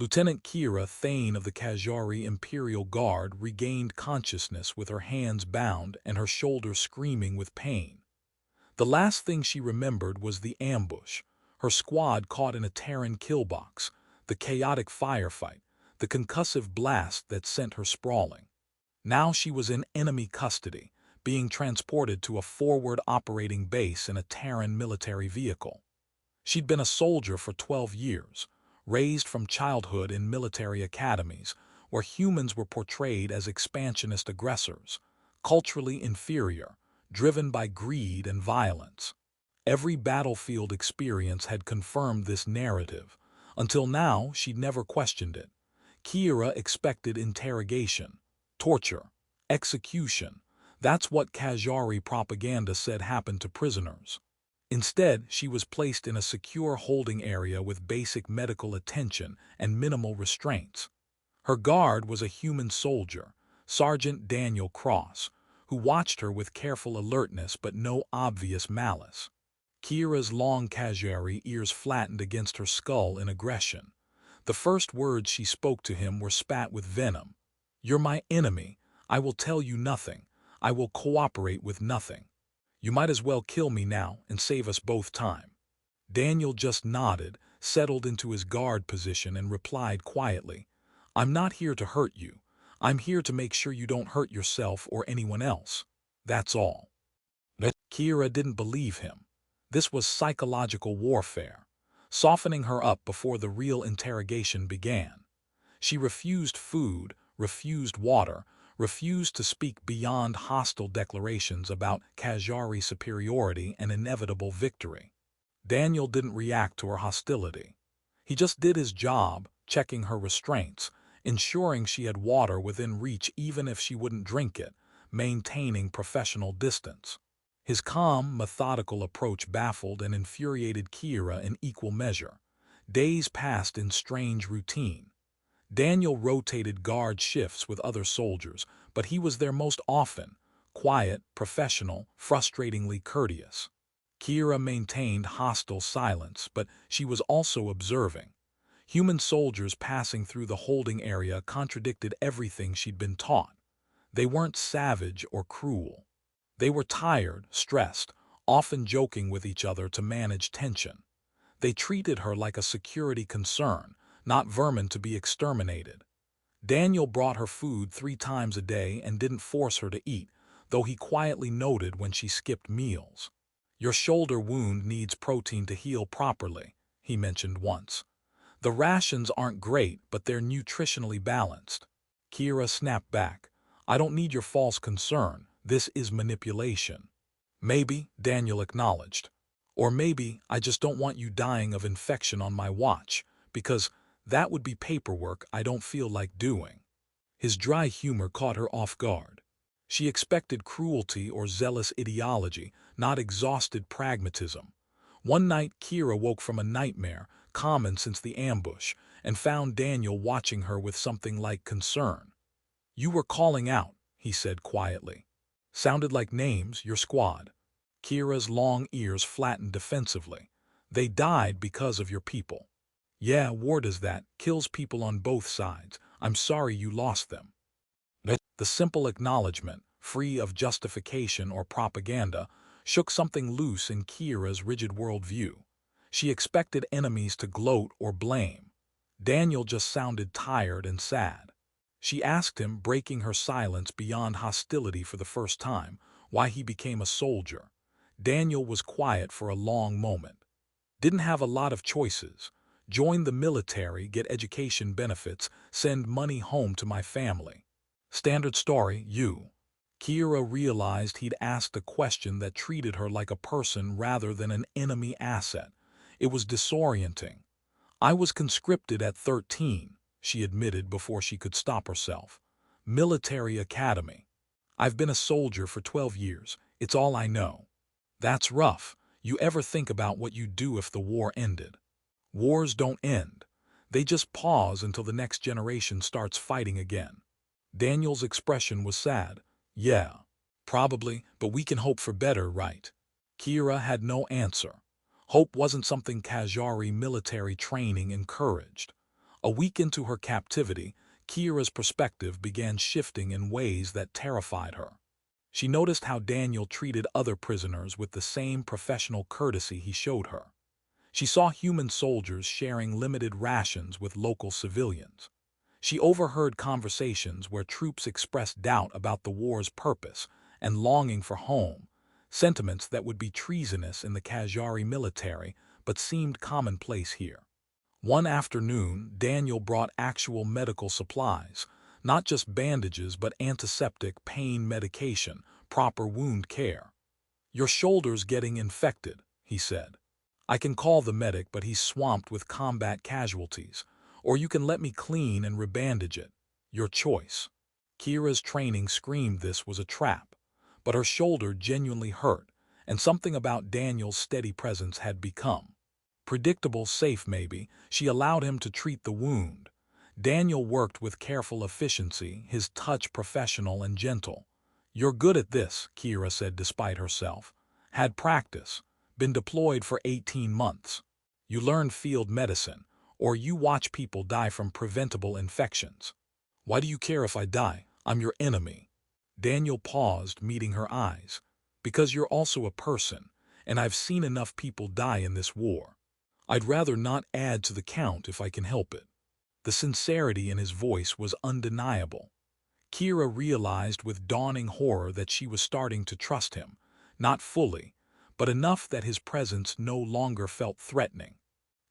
Lieutenant Kira Thane of the Kazhari Imperial Guard regained consciousness with her hands bound and her shoulders screaming with pain. The last thing she remembered was the ambush, her squad caught in a Terran killbox, the chaotic firefight, the concussive blast that sent her sprawling. Now she was in enemy custody, being transported to a forward operating base in a Terran military vehicle. She'd been a soldier for 12 years, raised from childhood in military academies, where humans were portrayed as expansionist aggressors, culturally inferior, driven by greed and violence. Every battlefield experience had confirmed this narrative. Until now, she'd never questioned it. Kira expected interrogation, torture, execution. That's what Kazhari propaganda said happened to prisoners. Instead, she was placed in a secure holding area with basic medical attention and minimal restraints. Her guard was a human soldier, Sergeant Daniel Cross, who watched her with careful alertness but no obvious malice. Kira's long Kazhari ears flattened against her skull in aggression. The first words she spoke to him were spat with venom. "You're my enemy. I will tell you nothing. I will cooperate with nothing. You might as well kill me now and save us both time." Daniel just nodded, settled into his guard position and replied quietly, "I'm not here to hurt you. I'm here to make sure you don't hurt yourself or anyone else. That's all." Kira didn't believe him. This was psychological warfare, softening her up before the real interrogation began. She refused food, refused water, refused to speak beyond hostile declarations about Kazhari superiority and inevitable victory. Daniel didn't react to her hostility. He just did his job, checking her restraints, ensuring she had water within reach even if she wouldn't drink it, maintaining professional distance. His calm, methodical approach baffled and infuriated Kira in equal measure. Days passed in strange routine. Daniel rotated guard shifts with other soldiers, but he was there most often, quiet, professional, frustratingly courteous. Kira maintained hostile silence, but she was also observing. Human soldiers passing through the holding area contradicted everything she'd been taught. They weren't savage or cruel. They were tired, stressed, often joking with each other to manage tension. They treated her like a security concern, not vermin to be exterminated. Daniel brought her food 3 times a day and didn't force her to eat, though he quietly noted when she skipped meals. "Your shoulder wound needs protein to heal properly," he mentioned once. "The rations aren't great, but they're nutritionally balanced." Kira snapped back, "I don't need your false concern. This is manipulation." "Maybe," Daniel acknowledged. "Or maybe I just don't want you dying of infection on my watch, because that would be paperwork I don't feel like doing." His dry humor caught her off guard. She expected cruelty or zealous ideology, not exhausted pragmatism. One night Kira woke from a nightmare, common since the ambush, and found Daniel watching her with something like concern. "You were calling out," he said quietly. "Sounded like names, your squad." Kira's long ears flattened defensively. "They died because of your people." "Yeah, war does that, kills people on both sides. I'm sorry you lost them." The simple acknowledgement, free of justification or propaganda, shook something loose in Kira's rigid worldview. She expected enemies to gloat or blame. Daniel just sounded tired and sad. She asked him, breaking her silence beyond hostility for the first time, why he became a soldier. Daniel was quiet for a long moment. "Didn't have a lot of choices. Join the military, get education benefits, send money home to my family. Standard story, you." Kira realized he'd asked a question that treated her like a person rather than an enemy asset. It was disorienting. "I was conscripted at 13, she admitted before she could stop herself. "Military academy. I've been a soldier for 12 years. It's all I know." "That's rough. You ever think about what you'd do if the war ended?" "Wars don't end. They just pause until the next generation starts fighting again." Daniel's expression was sad. "Yeah, probably, but we can hope for better, right?" Kira had no answer. Hope wasn't something Kazhari military training encouraged. A week into her captivity, Kira's perspective began shifting in ways that terrified her. She noticed how Daniel treated other prisoners with the same professional courtesy he showed her. She saw human soldiers sharing limited rations with local civilians. She overheard conversations where troops expressed doubt about the war's purpose and longing for home, sentiments that would be treasonous in the Kazhari military but seemed commonplace here. One afternoon, Daniel brought actual medical supplies, not just bandages but antiseptic, pain medication, proper wound care. "Your shoulder's getting infected," he said. "I can call the medic, but he's swamped with combat casualties. Or you can let me clean and rebandage it. Your choice." Kira's training screamed this was a trap, but her shoulder genuinely hurt, and something about Daniel's steady presence had become predictable, safe maybe. She allowed him to treat the wound. Daniel worked with careful efficiency, his touch professional and gentle. "You're good at this," Kira said despite herself. "Had practice. Been deployed for 18 months. You learned field medicine, or you watch people die from preventable infections." "Why do you care if I die? I'm your enemy." Daniel paused, meeting her eyes. "Because you're also a person, and I've seen enough people die in this war. I'd rather not add to the count if I can help it." The sincerity in his voice was undeniable. Kira realized with dawning horror that she was starting to trust him, not fully, but enough that his presence no longer felt threatening.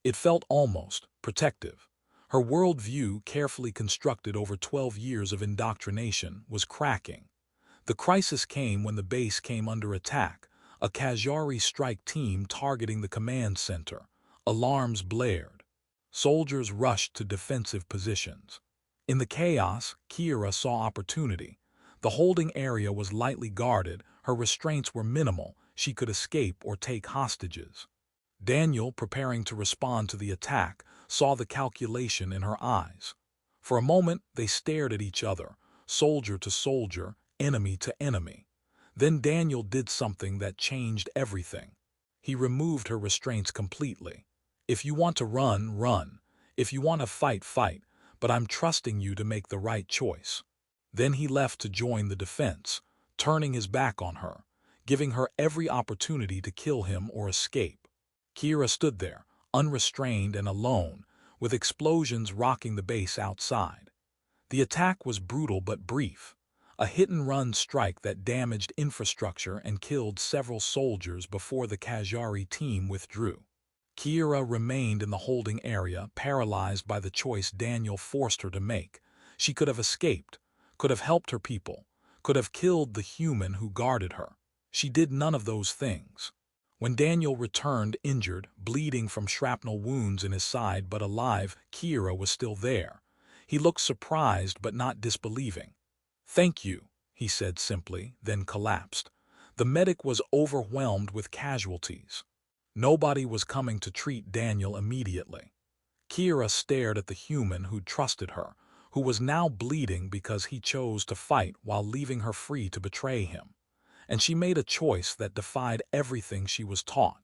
It felt almost protective. Her worldview, carefully constructed over 12 years of indoctrination, was cracking. The crisis came when the base came under attack, a Kazhari strike team targeting the command center. Alarms blared. Soldiers rushed to defensive positions. In the chaos, Kira saw opportunity. The holding area was lightly guarded, her restraints were minimal, she could escape or take hostages. Daniel, preparing to respond to the attack, saw the calculation in her eyes. For a moment, they stared at each other, soldier to soldier, enemy to enemy. Then Daniel did something that changed everything. He removed her restraints completely. "If you want to run, run. If you want to fight, fight, but I'm trusting you to make the right choice." Then he left to join the defense, turning his back on her, giving her every opportunity to kill him or escape. Kira stood there, unrestrained and alone, with explosions rocking the base outside. The attack was brutal but brief, a hit-and-run strike that damaged infrastructure and killed several soldiers before the Kazhari team withdrew. Kira remained in the holding area, paralyzed by the choice Daniel forced her to make. She could have escaped, could have helped her people, could have killed the human who guarded her. She did none of those things. When Daniel returned injured, bleeding from shrapnel wounds in his side but alive, Kira was still there. He looked surprised but not disbelieving. "Thank you," he said simply, then collapsed. The medic was overwhelmed with casualties. Nobody was coming to treat Daniel immediately. Kira stared at the human who'd trusted her, who was now bleeding because he chose to fight while leaving her free to betray him. And she made a choice that defied everything she was taught.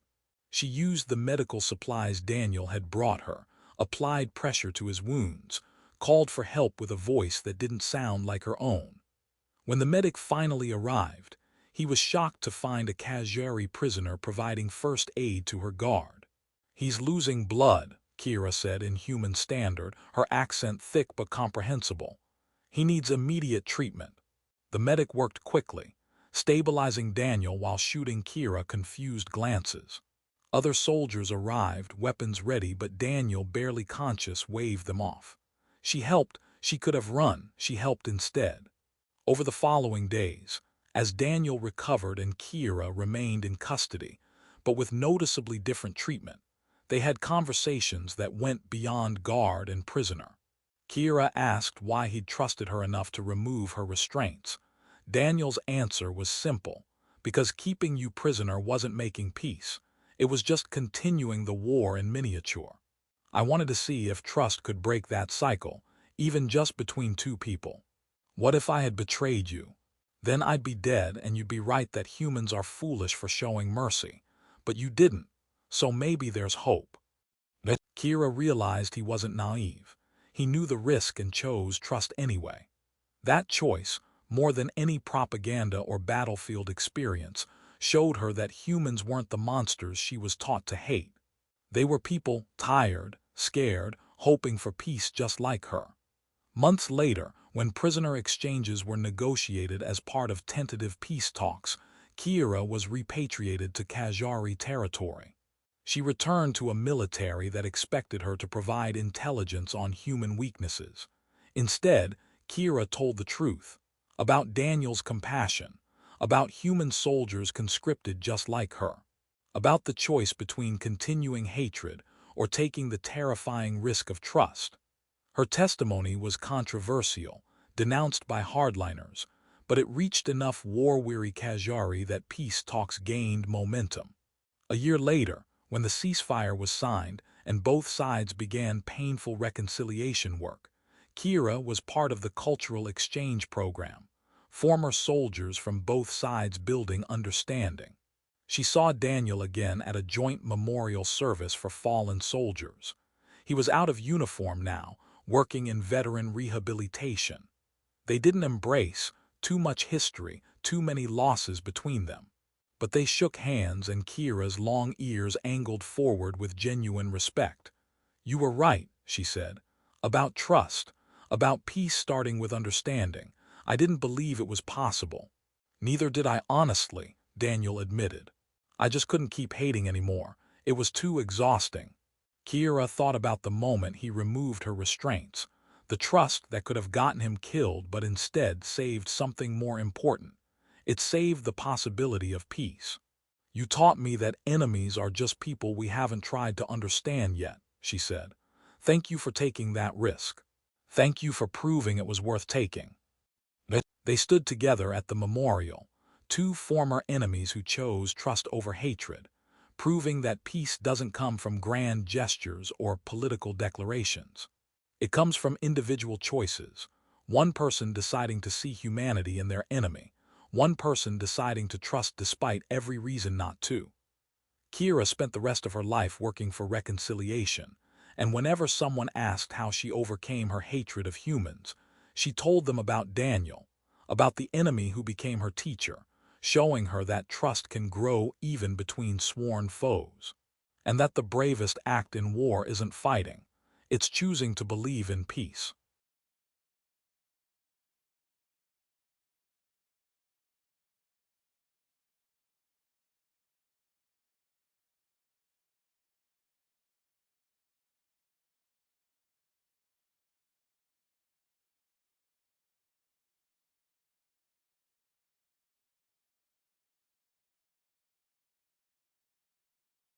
She used the medical supplies Daniel had brought her, applied pressure to his wounds, called for help with a voice that didn't sound like her own. When the medic finally arrived, he was shocked to find a Kazhari prisoner providing first aid to her guard. "He's losing blood," Kira said in human standard, her accent thick but comprehensible. "He needs immediate treatment." The medic worked quickly, stabilizing Daniel while shooting Kira confused glances. Other soldiers arrived, weapons ready, but Daniel, barely conscious, waved them off. She helped. She could have run. She helped instead. Over the following days, as Daniel recovered and Kira remained in custody, but with noticeably different treatment, they had conversations that went beyond guard and prisoner. Kira asked why he'd trusted her enough to remove her restraints. Daniel's answer was simple: because keeping you prisoner wasn't making peace. It was just continuing the war in miniature. I wanted to see if trust could break that cycle, even just between two people. What if I had betrayed you? Then I'd be dead and you'd be right that humans are foolish for showing mercy. But you didn't, so maybe there's hope. Kira realized he wasn't naive. He knew the risk and chose trust anyway. That choice, more than any propaganda or battlefield experience, showed her that humans weren't the monsters she was taught to hate. They were people, tired, scared, hoping for peace just like her. Months later, when prisoner exchanges were negotiated as part of tentative peace talks, Kira was repatriated to Kazhari territory. She returned to a military that expected her to provide intelligence on human weaknesses. Instead, Kira told the truth about Daniel's compassion, about human soldiers conscripted just like her, about the choice between continuing hatred or taking the terrifying risk of trust. Her testimony was controversial, denounced by hardliners, but it reached enough war-weary Kazhari that peace talks gained momentum. A year later, when the ceasefire was signed and both sides began painful reconciliation work, Kira was part of the cultural exchange program, former soldiers from both sides building understanding. She saw Daniel again at a joint memorial service for fallen soldiers. He was out of uniform now, working in veteran rehabilitation. They didn't embrace too much history, too many losses between them. But they shook hands and Kira's long ears angled forward with genuine respect. "You were right," she said, "about trust, about peace starting with understanding. I didn't believe it was possible." "Neither did I honestly," Daniel admitted. "I just couldn't keep hating anymore. It was too exhausting." Kira thought about the moment he removed her restraints, the trust that could have gotten him killed but instead saved something more important. It saved the possibility of peace. "You taught me that enemies are just people we haven't tried to understand yet," she said. "Thank you for taking that risk. Thank you for proving it was worth taking." They stood together at the memorial, two former enemies who chose trust over hatred, proving that peace doesn't come from grand gestures or political declarations. It comes from individual choices, one person deciding to see humanity in their enemy, one person deciding to trust despite every reason not to. Kira spent the rest of her life working for reconciliation, and whenever someone asked how she overcame her hatred of humans, she told them about Daniel, about the enemy who became her teacher, showing her that trust can grow even between sworn foes, and that the bravest act in war isn't fighting, it's choosing to believe in peace.